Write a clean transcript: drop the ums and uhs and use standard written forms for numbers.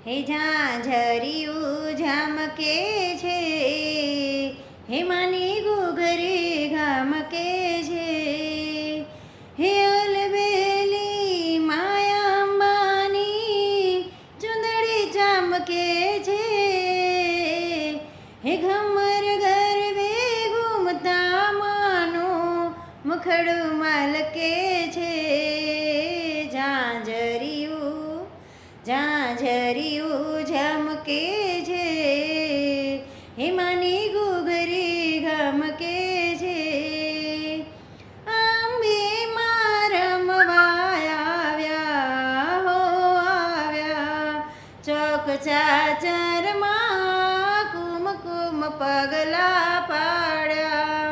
હે ઝાંઝરિયું ઝામકે છે, હે માની ઘૂઘરી ગામકે છે, હે અલબેલી માયા અંબાની ચુંદડી ચામકે છે, હે ઘમર ગરબે ઘૂમતા માનું મુખડું માલકે છે. ઝાંઝરિયું ઝામકે છે, હે માની ઘૂઘરી ગામકે છે, આંબે માં રમવા આવ્યા હો આવ્યા, ચોક ચાચરમાં કુમકુમ પગલા પાડ્યા.